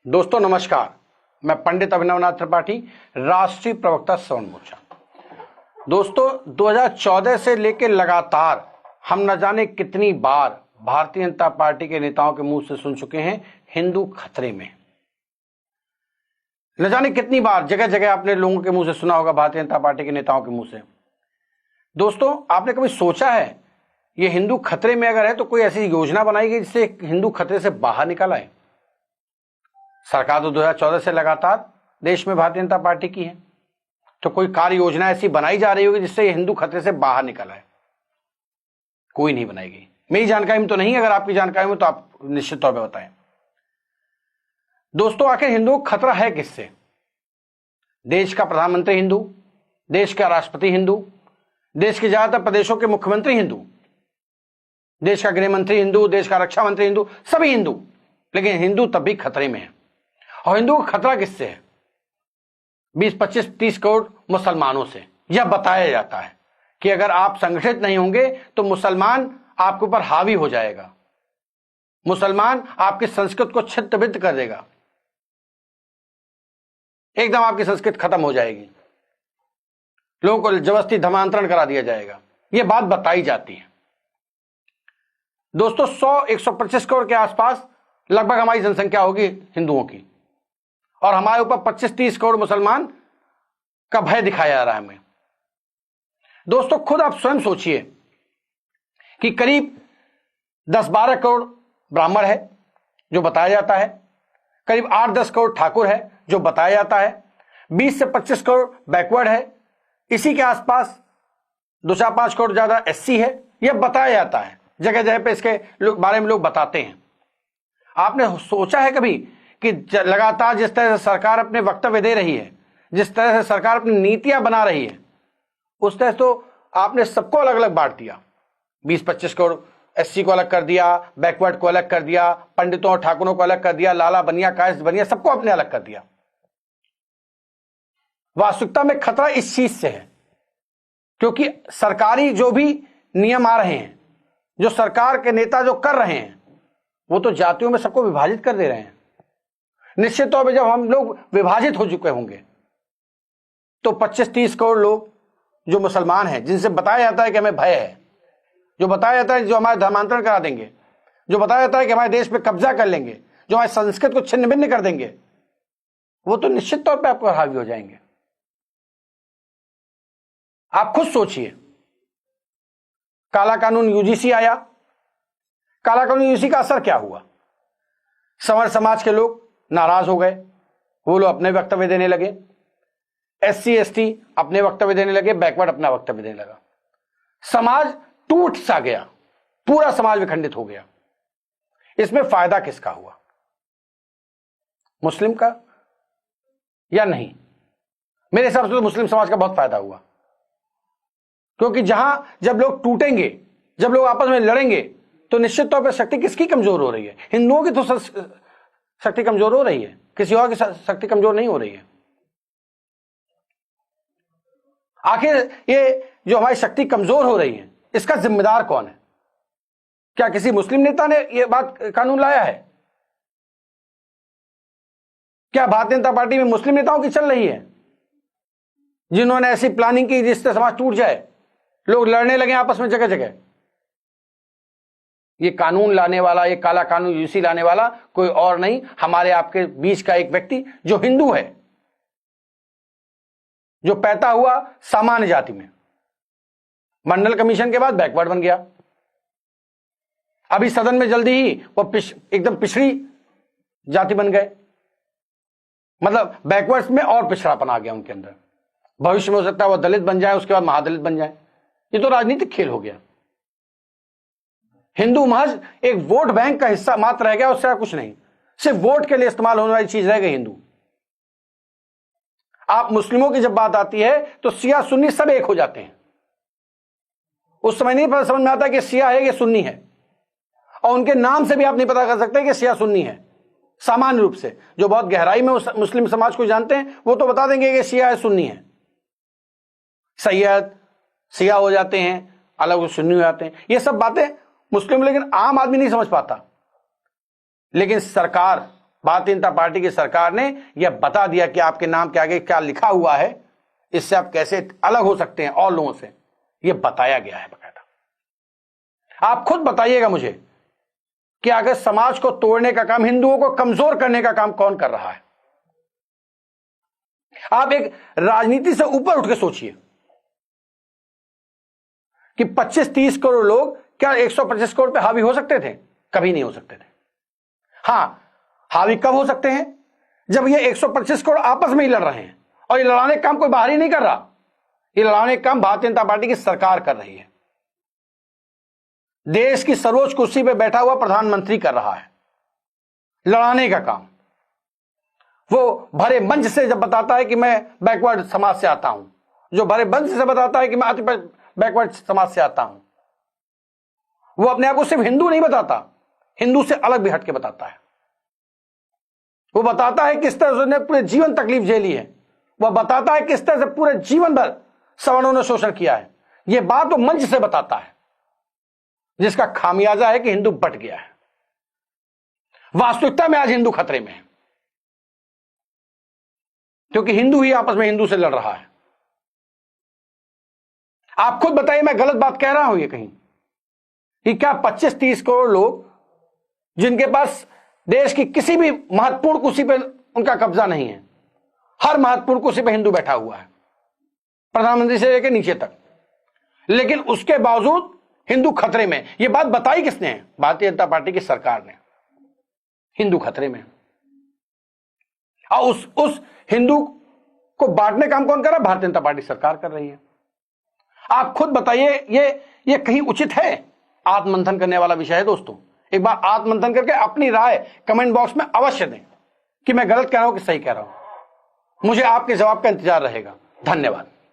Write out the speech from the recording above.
दोस्तों नमस्कार, मैं पंडित अभिनवनाथ त्रिपाठी, राष्ट्रीय प्रवक्ता सवर्ण मोर्चा। दोस्तों 2014 से लेकर लगातार हम न जाने कितनी बार भारतीय जनता पार्टी के नेताओं के मुंह से सुन चुके हैं हिंदू खतरे में। न जाने कितनी बार जगह जगह आपने लोगों के मुंह से सुना होगा, भारतीय जनता पार्टी के नेताओं के मुंह से। दोस्तों आपने कभी सोचा है ये हिंदू खतरे में अगर है तो कोई ऐसी योजना बनाई गई जिससे हिंदू खतरे से बाहर निकल आए? सरकार तो 2014 से लगातार देश में भारतीय जनता पार्टी की है, तो कोई कार्य योजना ऐसी बनाई जा रही होगी जिससे ये हिंदू खतरे से बाहर निकल आए? कोई नहीं बनाई गई। मेरी जानकारी में तो नहीं, अगर आपकी जानकारी में तो आप निश्चित तौर पर बताएं। दोस्तों आखिर हिंदू खतरा है किससे? देश का प्रधानमंत्री हिंदू, देश का राष्ट्रपति हिंदू, देश के ज्यादातर प्रदेशों के मुख्यमंत्री हिंदू, देश का गृह मंत्री हिंदू, देश का रक्षा मंत्री हिंदू, सभी हिंदू। लेकिन हिंदू तब भी खतरे में है। और हिंदू का खतरा किससे है? 20, 25, 30 करोड़ मुसलमानों से। यह बताया जाता है कि अगर आप संगठित नहीं होंगे तो मुसलमान आपके ऊपर हावी हो जाएगा, मुसलमान आपकी संस्कृति को छिन्न-भिन्न कर देगा, एकदम आपकी संस्कृति खत्म हो जाएगी, लोगों को जबरदस्ती धर्मांतरण करा दिया जाएगा। यह बात बताई जाती है। दोस्तों 100-125 करोड़ के आसपास लगभग हमारी जनसंख्या होगी हिंदुओं की, और हमारे ऊपर 25-30 करोड़ मुसलमान का भय दिखाया जा रहा है हमें। दोस्तों खुद आप स्वयं सोचिए कि करीब 10-12 करोड़ ब्राह्मण है जो बताया जाता है, करीब 8-10 करोड़ ठाकुर है जो बताया जाता है, 20 से 25 करोड़ बैकवर्ड है, इसी के आसपास 2-4-5 करोड़ ज्यादा एससी है। यह बताया जाता है, जगह जगह पे इसके बारे में लोग बताते हैं। आपने सोचा है कभी कि लगातार जिस तरह से सरकार अपने वक्तव्य दे रही है, जिस तरह से सरकार अपनी नीतियां बना रही है, उस तरह तो आपने सबको अलग अलग बांट दिया। 20-25 करोड़ एससी को अलग कर दिया, बैकवर्ड को अलग कर दिया, पंडितों और ठाकुरों को अलग कर दिया, लाला बनिया कायस्थ बनिया सबको अपने अलग कर दिया। वास्तविकता में खतरा इस चीज से है क्योंकि सरकारी जो भी नियम आ रहे हैं, जो सरकार के नेता जो कर रहे हैं, वो तो जातियों में सबको विभाजित कर दे रहे हैं। निश्चित तौर पर जब हम लोग विभाजित हो चुके होंगे तो 25-30 करोड़ लोग जो मुसलमान हैं, जिनसे बताया जाता है कि हमें भय है, जो बताया जाता है जो हमारे धर्मांतरण करा देंगे, जो बताया जाता है कि हमारे देश पे कब्जा कर लेंगे, जो हमारी संस्कृति को छिन्न भिन्न कर देंगे, वो तो निश्चित तौर पर आप पर हावी हो जाएंगे। आप खुद सोचिए, काला कानून यूजीसी आया, काला कानून यूजीसी का असर क्या हुआ? संवर समाज के लोग नाराज हो गए, वो लोग अपने वक्तव्य देने लगे, एससी एसटी अपने वक्तव्य देने लगे, बैकवर्ड अपना वक्तव्य देने लगा। समाज टूट सा गया, पूरा समाज विखंडित हो गया। इसमें फायदा किसका हुआ? मुस्लिम का या नहीं? मेरे हिसाब से तो मुस्लिम समाज का बहुत फायदा हुआ, क्योंकि जब लोग टूटेंगे, जब लोग आपस में लड़ेंगे, तो निश्चित तौर पर शक्ति किसकी कमजोर हो रही है? हिंदुओं की तो शक्ति कमजोर हो रही है, किसी और की शक्ति कमजोर नहीं हो रही है। आखिर ये जो हमारी शक्ति कमजोर हो रही है, इसका जिम्मेदार कौन है? क्या किसी मुस्लिम नेता ने यह बात कानून लाया है? क्या भारतीय जनता पार्टी में मुस्लिम नेताओं की चल रही है जिन्होंने ऐसी प्लानिंग की जिससे समाज टूट जाए, लोग लड़ने लगे आपस में जगह जगह? ये कानून लाने वाला, ये काला कानून यूसी लाने वाला कोई और नहीं, हमारे आपके बीच का एक व्यक्ति जो हिंदू है, जो पैदा हुआ सामान्य जाति में, मंडल कमीशन के बाद बैकवर्ड बन गया। अभी सदन में जल्दी ही वो एकदम पिछड़ी जाति बन गए, मतलब बैकवर्ड्स में और पिछड़ापन आ गया उनके अंदर। भविष्य में हो सकता है वो दलित बन जाए, उसके बाद महादलित बन जाए। ये तो राजनीतिक खेल हो गया। हिंदू महज एक वोट बैंक का हिस्सा मात्र रह गया, उससे कुछ नहीं, सिर्फ वोट के लिए इस्तेमाल होने वाली चीज रह गई हिंदू। आप मुस्लिमों की जब बात आती है तो सिया सुन्नी सब एक हो जाते हैं। उस समय नहीं पता समझ में आता कि सिया है कि सुन्नी है, और उनके नाम से भी आप नहीं पता कर सकते कि सिया सुन्नी है। सामान्य रूप से जो बहुत गहराई में उस मुस्लिम समाज को जानते हैं वो तो बता देंगे कि सिया है सुन्नी है। सैयद सिया हो जाते हैं, अलग सुन्नी हो जाते हैं, ये सब बातें मुस्लिम, लेकिन आम आदमी नहीं समझ पाता। लेकिन सरकार भारतीय जनता पार्टी की सरकार ने यह बता दिया कि आपके नाम के आगे क्या लिखा हुआ है, इससे आप कैसे अलग हो सकते हैं और लोगों से, यह बताया गया है बकायदा। आप खुद बताइएगा मुझे कि अगर समाज को तोड़ने का काम, हिंदुओं को कमजोर करने का काम कौन कर रहा है? आप एक राजनीति से ऊपर उठ के सोचिए कि 25-30 करोड़ लोग क्या 125 करोड़ पे हावी हो सकते थे? कभी नहीं हो सकते थे। हां, हावी कब हो सकते हैं? जब ये 125 करोड़ आपस में ही लड़ रहे हैं, और ये लड़ाने का काम कोई बाहर ही नहीं कर रहा, ये लड़ाने का काम भारतीय जनता पार्टी की सरकार कर रही है। देश की सर्वोच्च कुर्सी पर बैठा हुआ प्रधानमंत्री कर रहा है लड़ाने का काम। वो भरे मंच से जब बताता है कि मैं बैकवर्ड समाज से आता हूं, जो भरे मंच से बताता है कि मैं अति बैकवर्ड समाज से आता हूं, वो अपने आप को सिर्फ हिंदू नहीं बताता, हिंदू से अलग भी हटके बताता है। वो बताता है किस तरह से उसने पूरे जीवन तकलीफ झेली है, वह बताता है किस तरह से पूरे जीवन भर सवर्णों ने शोषण किया है। यह बात वो मंच से बताता है, जिसका खामियाजा है कि हिंदू बट गया है। वास्तविकता में आज हिंदू खतरे में है, क्योंकि हिंदू ही आपस में हिंदू से लड़ रहा है। आप खुद बताइए, मैं गलत बात कह रहा हूं ये कहीं कि क्या 25-30 करोड़ लोग जिनके पास देश की किसी भी महत्वपूर्ण कुर्सी पर उनका कब्जा नहीं है, हर महत्वपूर्ण कुर्सी पर हिंदू बैठा हुआ है, प्रधानमंत्री से लेकर नीचे तक, लेकिन उसके बावजूद हिंदू खतरे में। यह बात बताई किसने है? भारतीय जनता पार्टी की सरकार ने। हिंदू खतरे में, और उस हिंदू को बांटने का काम कौन कर रहा है? भारतीय जनता पार्टी सरकार कर रही है। आप खुद बताइए, ये कहीं उचित है? आत्ममंथन करने वाला विषय है दोस्तों। एक बार आत्ममंथन करके अपनी राय कमेंट बॉक्स में अवश्य दें कि मैं गलत कह रहा हूं कि सही कह रहा हूं। मुझे आपके जवाब का इंतजार रहेगा। धन्यवाद।